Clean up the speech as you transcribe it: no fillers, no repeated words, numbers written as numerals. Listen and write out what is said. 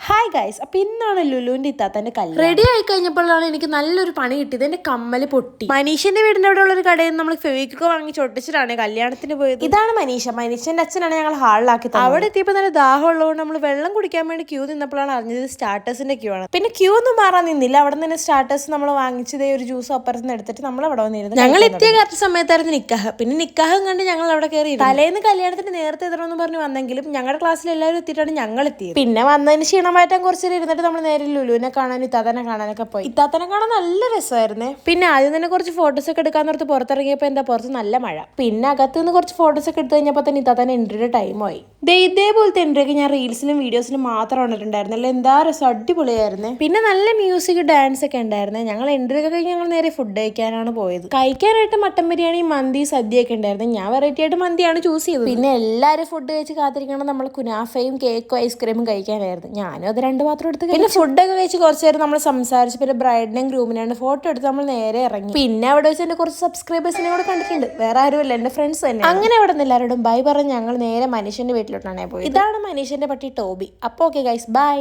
Hi guys, അപ്പോൾ ഇന്നാണ് ലുലുവിൻ്റെ ഇത്താത്തൻ്റെ കല്യാണം. റെഡി ആയി കഴിഞ്ഞപ്പോഴാണ് എനിക്ക് നല്ലൊരു പണി കിട്ടിയത്. എൻ്റെ കമ്മല് പൊട്ടി. മനീഷിൻ്റെ വീടിൻ്റെ അവിടെ ഉള്ളൊരു കടയിൽ നിന്ന് നമ്മൾ ഫെവിക്വിക്ക് വാങ്ങി ചൊട്ടിച്ചിട്ടാണ് കല്യാണത്തിന് പോയത്. ഇതാണ് മനീഷിൻ്റെ അച്ഛനാണ് ഞങ്ങൾ ഹാളിലാക്കി. അവിടെ എത്തിയപ്പോൾ നല്ല ദാഹം ഉള്ളതുകൊണ്ട് നമ്മൾ വെള്ളം കുടിക്കാൻ വേണ്ടി ക്യൂ നിന്നപ്പോഴാണ് അറിഞ്ഞത് സ്റ്റാർട്ടേഴ്സിൻ്റെ ക്യൂ ആണ്. പിന്നെ ക്യൂ ഒന്നും മാറാൻ നിന്നില്ല. അവിടെ നിന്ന് സ്റ്റാർട്ടേഴ്സ് നമ്മൾ വാങ്ങിച്ചതേ ഒരു ജ്യൂസ് അപ്പുറത്ത് നിന്ന് എടുത്തിട്ട് നമ്മൾ അവിടെ വന്നിരുന്നു. ഞങ്ങൾ എത്തിയ കറക്റ്റ് സമയത്തായിരുന്നു നിക്കാഹ്. പിന്നെ നിക്കാഹും കണ്ട് ഞങ്ങൾ അവിടെ കയറി. തലേന്ന് കല്യാണത്തിന് നേരത്തെ എത്തണമെന്ന് പറഞ്ഞ് വന്നെങ്കിലും ഞങ്ങളുടെ ക്ലാസ്സിൽ എല്ലാവരും എത്തിയിട്ടാണ് ഞങ്ങൾ എത്തിയത്. പിന്നെ വന്നതിന് ക്ഷീണം മാറ്റാൻ കുറച്ച് ഇരുന്നിട്ട് നമ്മൾ നേരെ ലുലുവിനെ കാണാനും ഇത്താത്തനെ കാണാനൊക്കെ പോയി. ഇത്താത്തനെ കാണാൻ നല്ല രസമായിരുന്നേ. പിന്നെ ആദ്യം തന്നെ കുറച്ച് ഫോട്ടോസ് ഒക്കെ എടുക്കാൻ നേരത്ത് പുറത്തിറങ്ങിയപ്പോൾ എന്താ പുറത്ത് നല്ല മഴ. പിന്നെ അകത്ത് നിന്ന് കുറച്ച് ഫോട്ടോസ് ഒക്കെ എടുത്തു കഴിഞ്ഞപ്പോൾ തന്നെ ഇത്താത്തനെ എൻട്രിയുടെ ടൈമായി. ഇതേപോലത്തെ എൻട്രിയൊക്കെ ഞാൻ റീൽസിലും വീഡിയോസിലും മാത്രം കണ്ടിട്ടുണ്ടായിരുന്നല്ലോ. എന്താ രസം, അടിപൊളിയായിരുന്നേ. പിന്നെ നല്ല മ്യൂസിക് ഡാൻസ് ഒക്കെ ഉണ്ടായിരുന്നേ. ഞങ്ങൾ എൻട്രി ഒക്കെ കഴിഞ്ഞ് ഞങ്ങൾ നേരെ ഫുഡ് കഴിക്കാനാണ് പോയത്. കഴിക്കാനായിട്ട് മട്ടൻ ബിരിയാണി, മന്തി, സദ്യയൊക്കെ ഉണ്ടായിരുന്നു. ഞാൻ വെറൈറ്റി ആയിട്ട് മന്തിയാണ് ചൂസ് ചെയ്തത്. പിന്നെ എല്ലാവരും ഫുഡ് കഴിച്ച് കാത്തിരിക്കണം നമ്മൾ കുനാഫയും കേക്കും ഐസ്ക്രീമും കഴിക്കാനായിരുന്നു. ഞാനും അത് 2 പാത്രം എടുത്ത്. പിന്നെ ഫുഡൊക്കെ കഴിച്ച് കുറച്ച് നേരം നമ്മൾ സംസാരിച്ച് പിന്നെ ബ്രൈഡിനെയും ഗ്രൂമിനാണ് ഫോട്ടോ എടുത്ത് നമ്മൾ നേരെ ഇറങ്ങി. പിന്നെ അവിടെ വെച്ച് എൻ്റെ കുറച്ച് സബ്സ്ക്രൈബേഴ്സിനെ കൂടെ കണ്ടിട്ടുണ്ട്. വേറെ ആരുമല്ല, എൻ്റെ ഫ്രണ്ട്സ് തന്നെ. അങ്ങനെ അവിടെ നിന്ന് എല്ലാവരോടും ബൈ പറഞ്ഞ് ഞങ്ങൾ നേരെ മനീഷിന്റെ വീട്ടിലോട്ടാണ് പോയത്. ഇതാണ് മനീഷിന്റെ പട്ടി ടോബി. അപ്പോൾ ഓക്കെ ഗൈസ്, ബൈ.